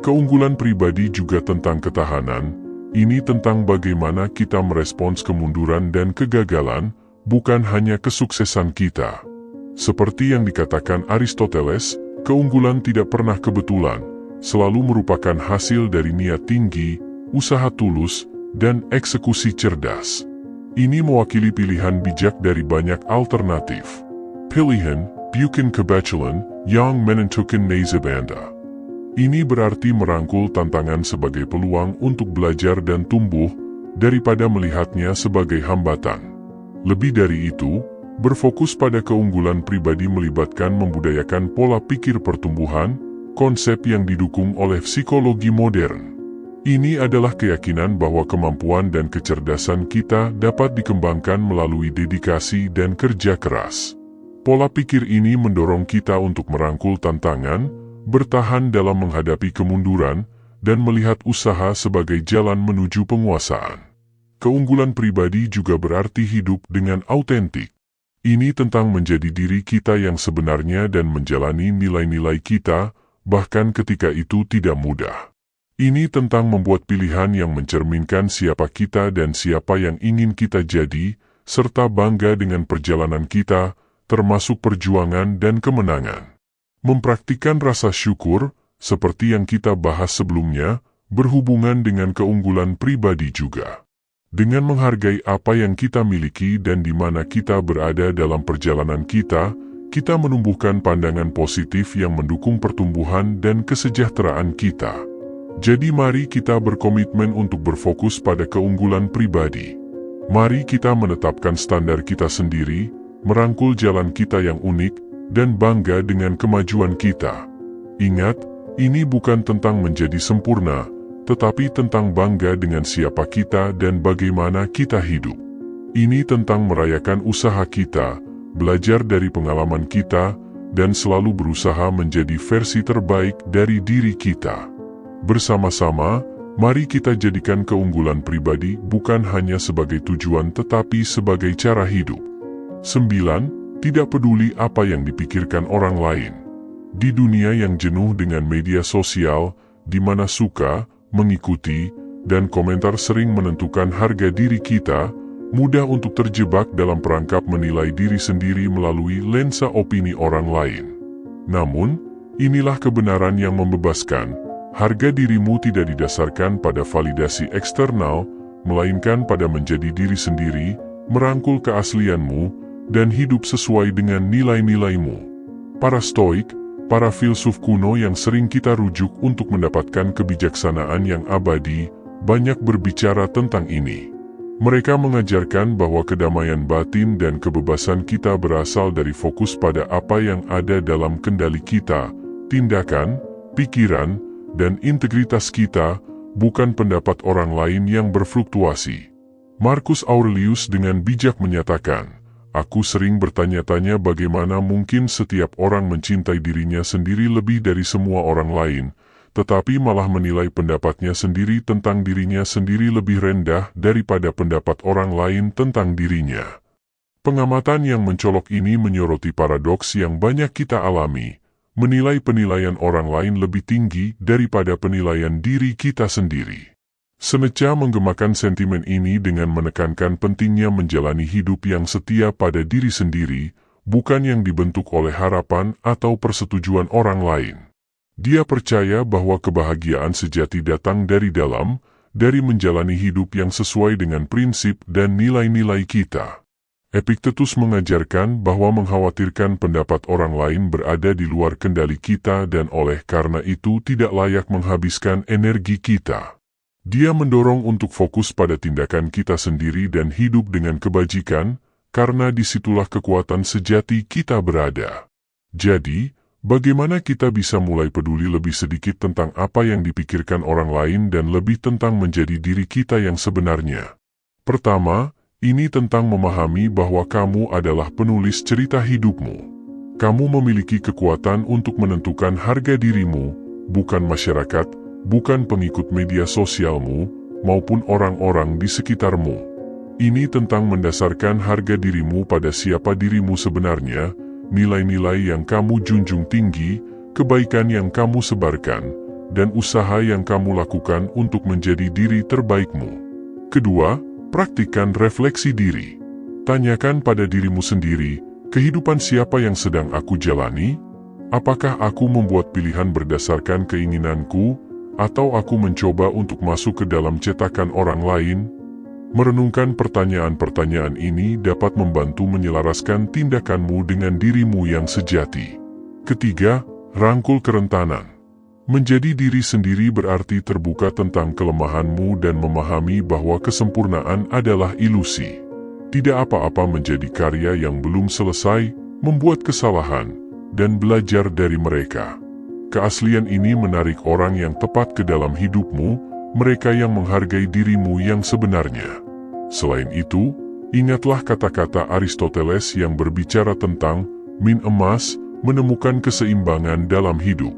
Keunggulan pribadi juga tentang ketahanan, ini tentang bagaimana kita merespons kemunduran dan kegagalan, bukan hanya kesuksesan kita. Seperti yang dikatakan Aristoteles, keunggulan tidak pernah kebetulan, selalu merupakan hasil dari niat tinggi, usaha tulus, dan eksekusi cerdas. Ini mewakili pilihan bijak dari banyak alternatif. Pilihan, bukan kebetulan, yang menentukan nasibanda. Ini berarti merangkul tantangan sebagai peluang untuk belajar dan tumbuh, daripada melihatnya sebagai hambatan. Lebih dari itu, berfokus pada keunggulan pribadi melibatkan membudayakan pola pikir pertumbuhan, konsep yang didukung oleh psikologi modern. Ini adalah keyakinan bahwa kemampuan dan kecerdasan kita dapat dikembangkan melalui dedikasi dan kerja keras. Pola pikir ini mendorong kita untuk merangkul tantangan, bertahan dalam menghadapi kemunduran, dan melihat usaha sebagai jalan menuju penguasaan. Keunggulan pribadi juga berarti hidup dengan autentik. Ini tentang menjadi diri kita yang sebenarnya dan menjalani nilai-nilai kita, bahkan ketika itu tidak mudah. Ini tentang membuat pilihan yang mencerminkan siapa kita dan siapa yang ingin kita jadi, serta bangga dengan perjalanan kita, termasuk perjuangan dan kemenangan. Mempraktikkan rasa syukur, seperti yang kita bahas sebelumnya, berhubungan dengan keunggulan pribadi juga. Dengan menghargai apa yang kita miliki dan di mana kita berada dalam perjalanan kita, kita menumbuhkan pandangan positif yang mendukung pertumbuhan dan kesejahteraan kita. Jadi mari kita berkomitmen untuk berfokus pada keunggulan pribadi. Mari kita menetapkan standar kita sendiri, merangkul jalan kita yang unik, dan bangga dengan kemajuan kita. Ingat, ini bukan tentang menjadi sempurna, tetapi tentang bangga dengan siapa kita dan bagaimana kita hidup. Ini tentang merayakan usaha kita, belajar dari pengalaman kita, dan selalu berusaha menjadi versi terbaik dari diri kita. Bersama-sama, mari kita jadikan keunggulan pribadi bukan hanya sebagai tujuan tetapi sebagai cara hidup. 9. Tidak peduli apa yang dipikirkan orang lain. Di dunia yang jenuh dengan media sosial, di mana suka, mengikuti, dan komentar sering menentukan harga diri kita, mudah untuk terjebak dalam perangkap menilai diri sendiri melalui lensa opini orang lain. Namun, inilah kebenaran yang membebaskan. Harga dirimu tidak didasarkan pada validasi eksternal, melainkan pada menjadi diri sendiri, merangkul keaslianmu, dan hidup sesuai dengan nilai-nilaimu. Para Stoik, para filsuf kuno yang sering kita rujuk untuk mendapatkan kebijaksanaan yang abadi, banyak berbicara tentang ini. Mereka mengajarkan bahwa kedamaian batin dan kebebasan kita berasal dari fokus pada apa yang ada dalam kendali kita, tindakan, pikiran, dan integritas kita, bukan pendapat orang lain yang berfluktuasi. Marcus Aurelius dengan bijak menyatakan, "Aku sering bertanya-tanya bagaimana mungkin setiap orang mencintai dirinya sendiri lebih dari semua orang lain, tetapi malah menilai pendapatnya sendiri tentang dirinya sendiri lebih rendah daripada pendapat orang lain tentang dirinya." Pengamatan yang mencolok ini menyoroti paradoks yang banyak kita alami, menilai penilaian orang lain lebih tinggi daripada penilaian diri kita sendiri. Seneca menggemakan sentimen ini dengan menekankan pentingnya menjalani hidup yang setia pada diri sendiri, bukan yang dibentuk oleh harapan atau persetujuan orang lain. Dia percaya bahwa kebahagiaan sejati datang dari dalam, dari menjalani hidup yang sesuai dengan prinsip dan nilai-nilai kita. Epictetus mengajarkan bahwa mengkhawatirkan pendapat orang lain berada di luar kendali kita dan oleh karena itu tidak layak menghabiskan energi kita. Dia mendorong untuk fokus pada tindakan kita sendiri dan hidup dengan kebajikan, karena disitulah kekuatan sejati kita berada. Jadi, bagaimana kita bisa mulai peduli lebih sedikit tentang apa yang dipikirkan orang lain dan lebih tentang menjadi diri kita yang sebenarnya? Pertama, ini tentang memahami bahwa kamu adalah penulis cerita hidupmu. Kamu memiliki kekuatan untuk menentukan harga dirimu, bukan masyarakat, bukan pengikut media sosialmu, maupun orang-orang di sekitarmu. Ini tentang mendasarkan harga dirimu pada siapa dirimu sebenarnya, nilai-nilai yang kamu junjung tinggi, kebaikan yang kamu sebarkan, dan usaha yang kamu lakukan untuk menjadi diri terbaikmu. Kedua, praktikkan refleksi diri. Tanyakan pada dirimu sendiri, kehidupan siapa yang sedang aku jalani? Apakah aku membuat pilihan berdasarkan keinginanku, atau aku mencoba untuk masuk ke dalam cetakan orang lain? Merenungkan pertanyaan-pertanyaan ini dapat membantu menyelaraskan tindakanmu dengan dirimu yang sejati. Ketiga, rangkul kerentanan. Menjadi diri sendiri berarti terbuka tentang kelemahanmu dan memahami bahwa kesempurnaan adalah ilusi. Tidak apa-apa menjadi karya yang belum selesai, membuat kesalahan, dan belajar dari mereka. Keaslian ini menarik orang yang tepat ke dalam hidupmu, mereka yang menghargai dirimu yang sebenarnya. Selain itu, ingatlah kata-kata Aristoteles yang berbicara tentang min emas, menemukan keseimbangan dalam hidup.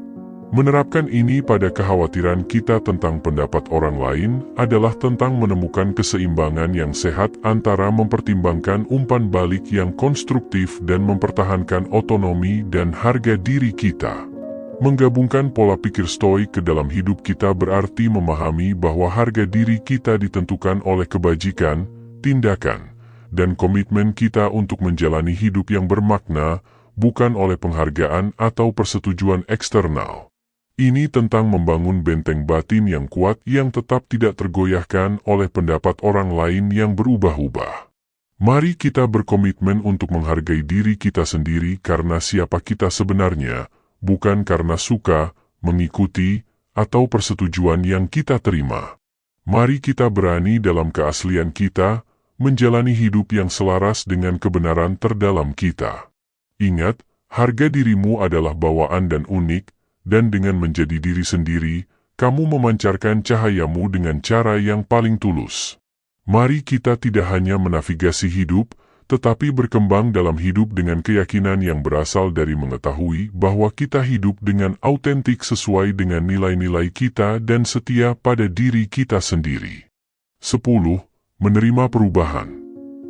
Menerapkan ini pada kekhawatiran kita tentang pendapat orang lain adalah tentang menemukan keseimbangan yang sehat antara mempertimbangkan umpan balik yang konstruktif dan mempertahankan otonomi dan harga diri kita. Menggabungkan pola pikir stoik ke dalam hidup kita berarti memahami bahwa harga diri kita ditentukan oleh kebajikan, tindakan, dan komitmen kita untuk menjalani hidup yang bermakna, bukan oleh penghargaan atau persetujuan eksternal. Ini tentang membangun benteng batin yang kuat yang tetap tidak tergoyahkan oleh pendapat orang lain yang berubah-ubah. Mari kita berkomitmen untuk menghargai diri kita sendiri karena siapa kita sebenarnya, bukan karena suka, mengikuti, atau persetujuan yang kita terima. Mari kita berani dalam keaslian kita, menjalani hidup yang selaras dengan kebenaran terdalam kita. Ingat, harga dirimu adalah bawaan dan unik, dan dengan menjadi diri sendiri, kamu memancarkan cahayamu dengan cara yang paling tulus. Mari kita tidak hanya menavigasi hidup, tetapi berkembang dalam hidup dengan keyakinan yang berasal dari mengetahui bahwa kita hidup dengan autentik sesuai dengan nilai-nilai kita dan setia pada diri kita sendiri. 10. Menerima perubahan.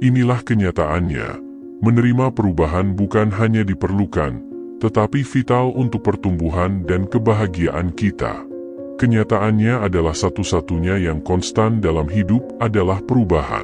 Inilah kenyataannya. Menerima perubahan bukan hanya diperlukan, tetapi vital untuk pertumbuhan dan kebahagiaan kita. Kenyataannya adalah satu-satunya yang konstan dalam hidup adalah perubahan.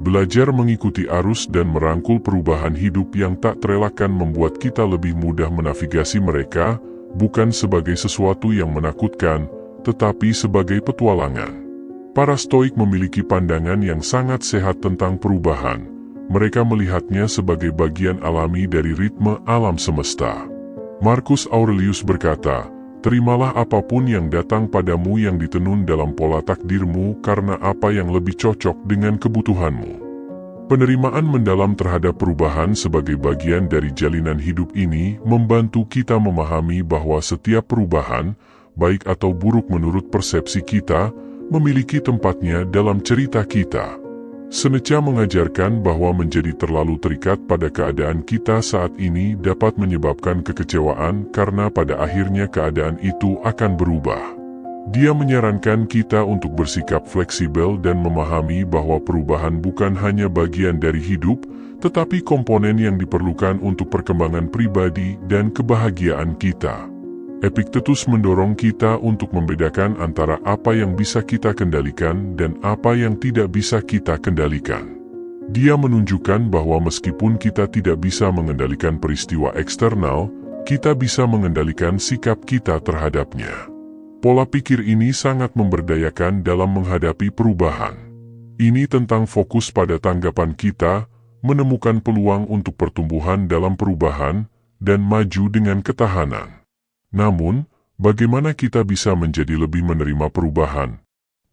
Belajar mengikuti arus dan merangkul perubahan hidup yang tak terelakkan membuat kita lebih mudah menavigasi mereka, bukan sebagai sesuatu yang menakutkan, tetapi sebagai petualangan. Para Stoik memiliki pandangan yang sangat sehat tentang perubahan. Mereka melihatnya sebagai bagian alami dari ritme alam semesta. Marcus Aurelius berkata, "Terimalah apapun yang datang padamu yang ditenun dalam pola takdirmu karena apa yang lebih cocok dengan kebutuhanmu." Penerimaan mendalam terhadap perubahan sebagai bagian dari jalinan hidup ini membantu kita memahami bahwa setiap perubahan, baik atau buruk menurut persepsi kita, memiliki tempatnya dalam cerita kita. Seneca mengajarkan bahwa menjadi terlalu terikat pada keadaan kita saat ini dapat menyebabkan kekecewaan karena pada akhirnya keadaan itu akan berubah. Dia menyarankan kita untuk bersikap fleksibel dan memahami bahwa perubahan bukan hanya bagian dari hidup, tetapi komponen yang diperlukan untuk perkembangan pribadi dan kebahagiaan kita. Epictetus mendorong kita untuk membedakan antara apa yang bisa kita kendalikan dan apa yang tidak bisa kita kendalikan. Dia menunjukkan bahwa meskipun kita tidak bisa mengendalikan peristiwa eksternal, kita bisa mengendalikan sikap kita terhadapnya. Pola pikir ini sangat memberdayakan dalam menghadapi perubahan. Ini tentang fokus pada tanggapan kita, menemukan peluang untuk pertumbuhan dalam perubahan, dan maju dengan ketahanan. Namun, bagaimana kita bisa menjadi lebih menerima perubahan?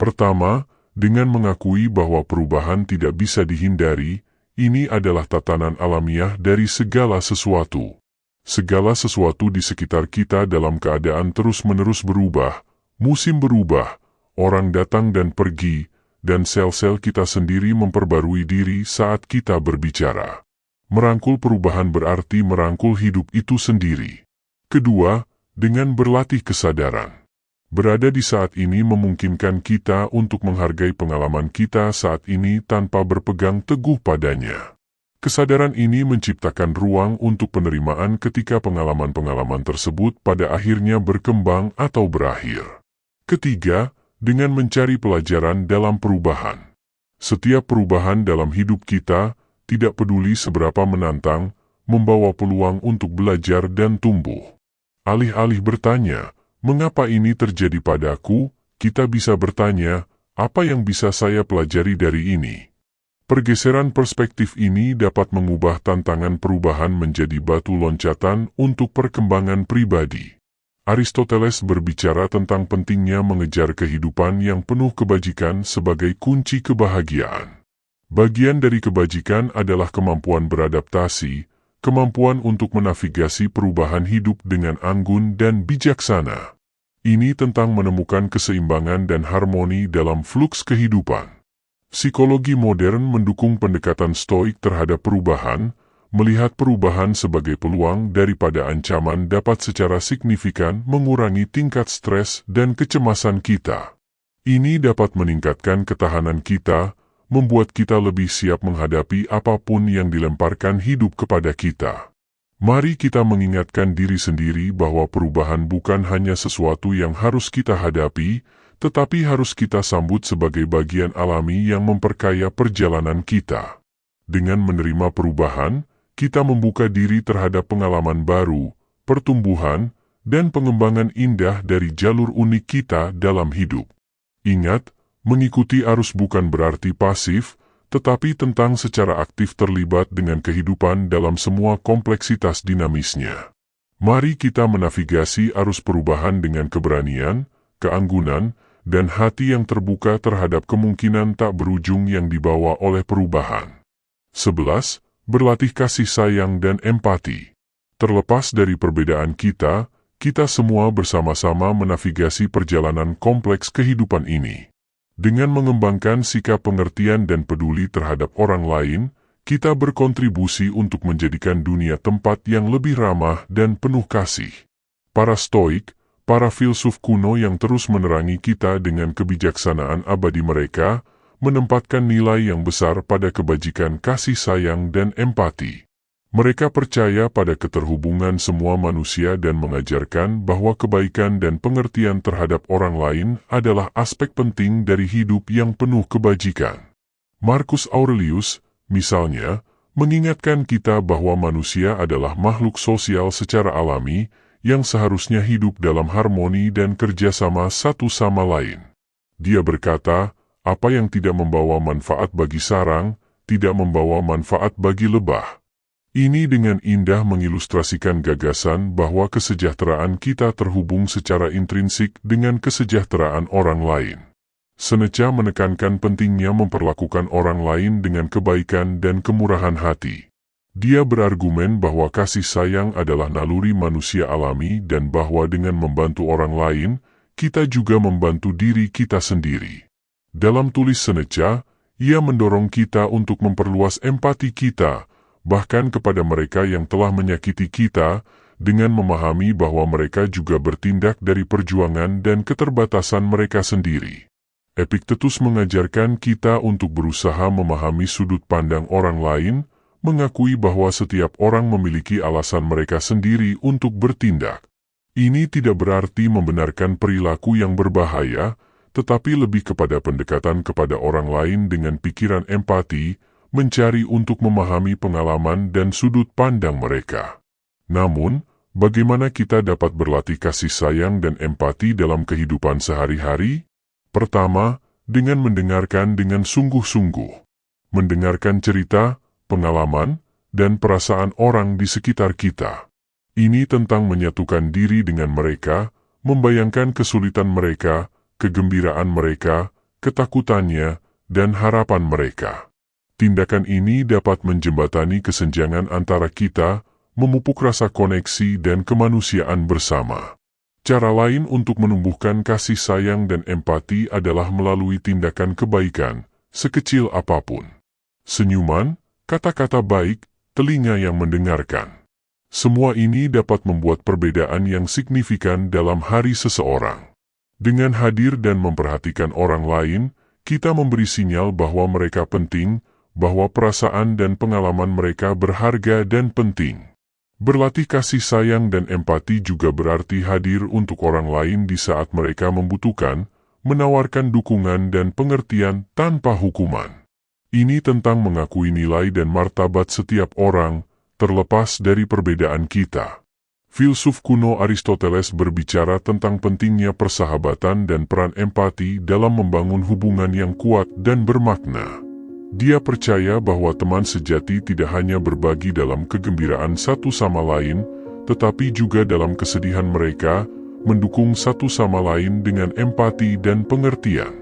Pertama, dengan mengakui bahwa perubahan tidak bisa dihindari, ini adalah tatanan alamiah dari segala sesuatu. Segala sesuatu di sekitar kita dalam keadaan terus-menerus berubah, musim berubah, orang datang dan pergi, dan sel-sel kita sendiri memperbarui diri saat kita berbicara. Merangkul perubahan berarti merangkul hidup itu sendiri. Kedua, dengan berlatih kesadaran. Berada di saat ini memungkinkan kita untuk menghargai pengalaman kita saat ini tanpa berpegang teguh padanya. Kesadaran ini menciptakan ruang untuk penerimaan ketika pengalaman-pengalaman tersebut pada akhirnya berkembang atau berakhir. Ketiga, dengan mencari pelajaran dalam perubahan. Setiap perubahan dalam hidup kita, tidak peduli seberapa menantang, membawa peluang untuk belajar dan tumbuh. Alih-alih bertanya, "Mengapa ini terjadi padaku?" kita bisa bertanya, "Apa yang bisa saya pelajari dari ini?" Pergeseran perspektif ini dapat mengubah tantangan perubahan menjadi batu loncatan untuk perkembangan pribadi. Aristoteles berbicara tentang pentingnya mengejar kehidupan yang penuh kebajikan sebagai kunci kebahagiaan. Bagian dari kebajikan adalah kemampuan beradaptasi, kemampuan untuk menavigasi perubahan hidup dengan anggun dan bijaksana. Ini tentang menemukan keseimbangan dan harmoni dalam fluks kehidupan. Psikologi modern mendukung pendekatan stoik terhadap perubahan, Melihat perubahan sebagai peluang daripada ancaman dapat secara signifikan mengurangi tingkat stres dan kecemasan kita. Ini dapat meningkatkan ketahanan kita, membuat kita lebih siap menghadapi apapun yang dilemparkan hidup kepada kita. Mari kita mengingatkan diri sendiri bahwa perubahan bukan hanya sesuatu yang harus kita hadapi, tetapi harus kita sambut sebagai bagian alami yang memperkaya perjalanan kita. Dengan menerima perubahan, kita membuka diri terhadap pengalaman baru, pertumbuhan, dan pengembangan indah dari jalur unik kita dalam hidup. Ingat, mengikuti arus bukan berarti pasif, tetapi tentang secara aktif terlibat dengan kehidupan dalam semua kompleksitas dinamisnya. Mari kita menavigasi arus perubahan dengan keberanian, keanggunan, dan hati yang terbuka terhadap kemungkinan tak berujung yang dibawa oleh perubahan. 11. Berlatih kasih sayang dan empati. Terlepas dari perbedaan kita semua bersama-sama menavigasi perjalanan kompleks kehidupan ini. Dengan mengembangkan sikap pengertian dan peduli terhadap orang lain, kita berkontribusi untuk menjadikan dunia tempat yang lebih ramah dan penuh kasih. Para Stoik, para filsuf kuno yang terus menerangi kita dengan kebijaksanaan abadi mereka, menempatkan nilai yang besar pada kebajikan kasih sayang dan empati. Mereka percaya pada keterhubungan semua manusia dan mengajarkan bahwa kebaikan dan pengertian terhadap orang lain adalah aspek penting dari hidup yang penuh kebajikan. Marcus Aurelius, misalnya, mengingatkan kita bahwa manusia adalah makhluk sosial secara alami yang seharusnya hidup dalam harmoni dan kerjasama satu sama lain. Dia berkata, apa yang tidak membawa manfaat bagi sarang, tidak membawa manfaat bagi lebah. Ini dengan indah mengilustrasikan gagasan bahwa kesejahteraan kita terhubung secara intrinsik dengan kesejahteraan orang lain. Seneca menekankan pentingnya memperlakukan orang lain dengan kebaikan dan kemurahan hati. Dia berargumen bahwa kasih sayang adalah naluri manusia alami dan bahwa dengan membantu orang lain, kita juga membantu diri kita sendiri. Dalam tulis Seneca, ia mendorong kita untuk memperluas empati kita, bahkan kepada mereka yang telah menyakiti kita, dengan memahami bahwa mereka juga bertindak dari perjuangan dan keterbatasan mereka sendiri. Epictetus mengajarkan kita untuk berusaha memahami sudut pandang orang lain, mengakui bahwa setiap orang memiliki alasan mereka sendiri untuk bertindak. Ini tidak berarti membenarkan perilaku yang berbahaya, tetapi lebih kepada pendekatan kepada orang lain dengan pikiran empati, mencari untuk memahami pengalaman dan sudut pandang mereka. Namun, bagaimana kita dapat berlatih kasih sayang dan empati dalam kehidupan sehari-hari? Pertama, dengan mendengarkan dengan sungguh-sungguh. Mendengarkan cerita, pengalaman, dan perasaan orang di sekitar kita. Ini tentang menyatukan diri dengan mereka, membayangkan kesulitan mereka, kegembiraan mereka, ketakutannya, dan harapan mereka. Tindakan ini dapat menjembatani kesenjangan antara kita, memupuk rasa koneksi dan kemanusiaan bersama. Cara lain untuk menumbuhkan kasih sayang dan empati adalah melalui tindakan kebaikan, sekecil apapun. Senyuman, kata-kata baik, telinga yang mendengarkan. Semua ini dapat membuat perbedaan yang signifikan dalam hari seseorang. Dengan hadir dan memperhatikan orang lain, kita memberi sinyal bahwa mereka penting, bahwa perasaan dan pengalaman mereka berharga dan penting. Berlatih kasih sayang dan empati juga berarti hadir untuk orang lain di saat mereka membutuhkan, menawarkan dukungan dan pengertian tanpa hukuman. Ini tentang mengakui nilai dan martabat setiap orang, terlepas dari perbedaan kita. Filsuf kuno Aristoteles berbicara tentang pentingnya persahabatan dan peran empati dalam membangun hubungan yang kuat dan bermakna. Dia percaya bahwa teman sejati tidak hanya berbagi dalam kegembiraan satu sama lain, tetapi juga dalam kesedihan mereka, mendukung satu sama lain dengan empati dan pengertian.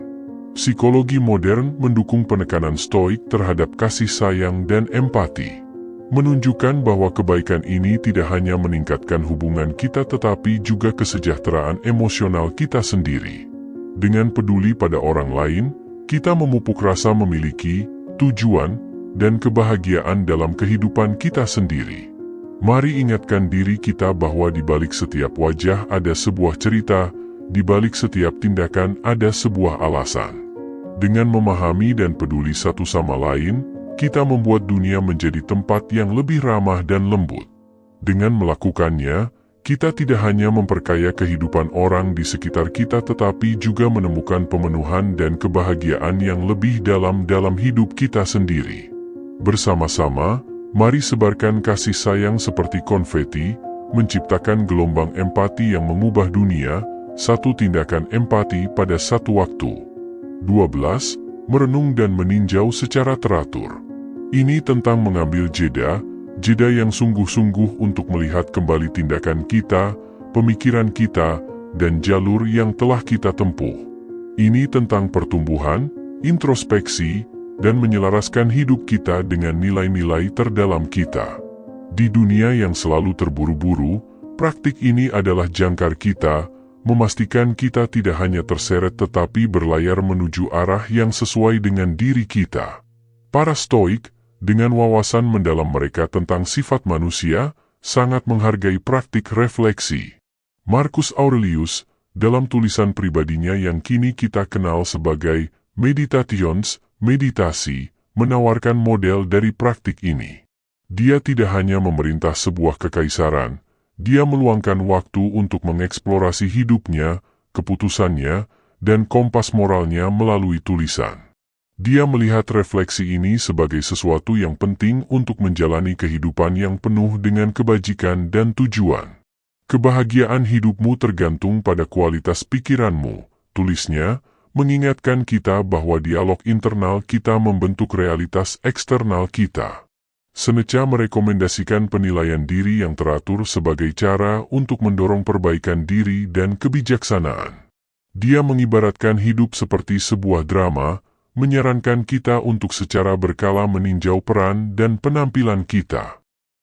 Psikologi modern mendukung penekanan stoik terhadap kasih sayang dan empati. Menunjukkan bahwa kebaikan ini tidak hanya meningkatkan hubungan kita tetapi juga kesejahteraan emosional kita sendiri. Dengan peduli pada orang lain, kita memupuk rasa memiliki tujuan dan kebahagiaan dalam kehidupan kita sendiri. Mari ingatkan diri kita bahwa di balik setiap wajah ada sebuah cerita, di balik setiap tindakan ada sebuah alasan. Dengan memahami dan peduli satu sama lain, kita membuat dunia menjadi tempat yang lebih ramah dan lembut. Dengan melakukannya, kita tidak hanya memperkaya kehidupan orang di sekitar kita tetapi juga menemukan pemenuhan dan kebahagiaan yang lebih dalam hidup kita sendiri. Bersama-sama, mari sebarkan kasih sayang seperti konfeti, menciptakan gelombang empati yang mengubah dunia, satu tindakan empati pada satu waktu. 12. Merenung dan meninjau secara teratur. Ini tentang mengambil jeda yang sungguh-sungguh untuk melihat kembali tindakan kita, pemikiran kita, dan jalur yang telah kita tempuh. Ini tentang pertumbuhan, introspeksi, dan menyelaraskan hidup kita dengan nilai-nilai terdalam kita. Di dunia yang selalu terburu-buru, praktik ini adalah jangkar kita, memastikan kita tidak hanya terseret tetapi berlayar menuju arah yang sesuai dengan diri kita. Para Stoik, dengan wawasan mendalam mereka tentang sifat manusia, sangat menghargai praktik refleksi. Marcus Aurelius, dalam tulisan pribadinya yang kini kita kenal sebagai Meditations, meditasi, menawarkan model dari praktik ini. Dia tidak hanya memerintah sebuah kekaisaran, dia meluangkan waktu untuk mengeksplorasi hidupnya, keputusannya, dan kompas moralnya melalui tulisan. Dia melihat refleksi ini sebagai sesuatu yang penting untuk menjalani kehidupan yang penuh dengan kebajikan dan tujuan. Kebahagiaan hidupmu tergantung pada kualitas pikiranmu, tulisnya, mengingatkan kita bahwa dialog internal kita membentuk realitas eksternal kita. Seneca merekomendasikan penilaian diri yang teratur sebagai cara untuk mendorong perbaikan diri dan kebijaksanaan. Dia mengibaratkan hidup seperti sebuah drama, menyarankan kita untuk secara berkala meninjau peran dan penampilan kita.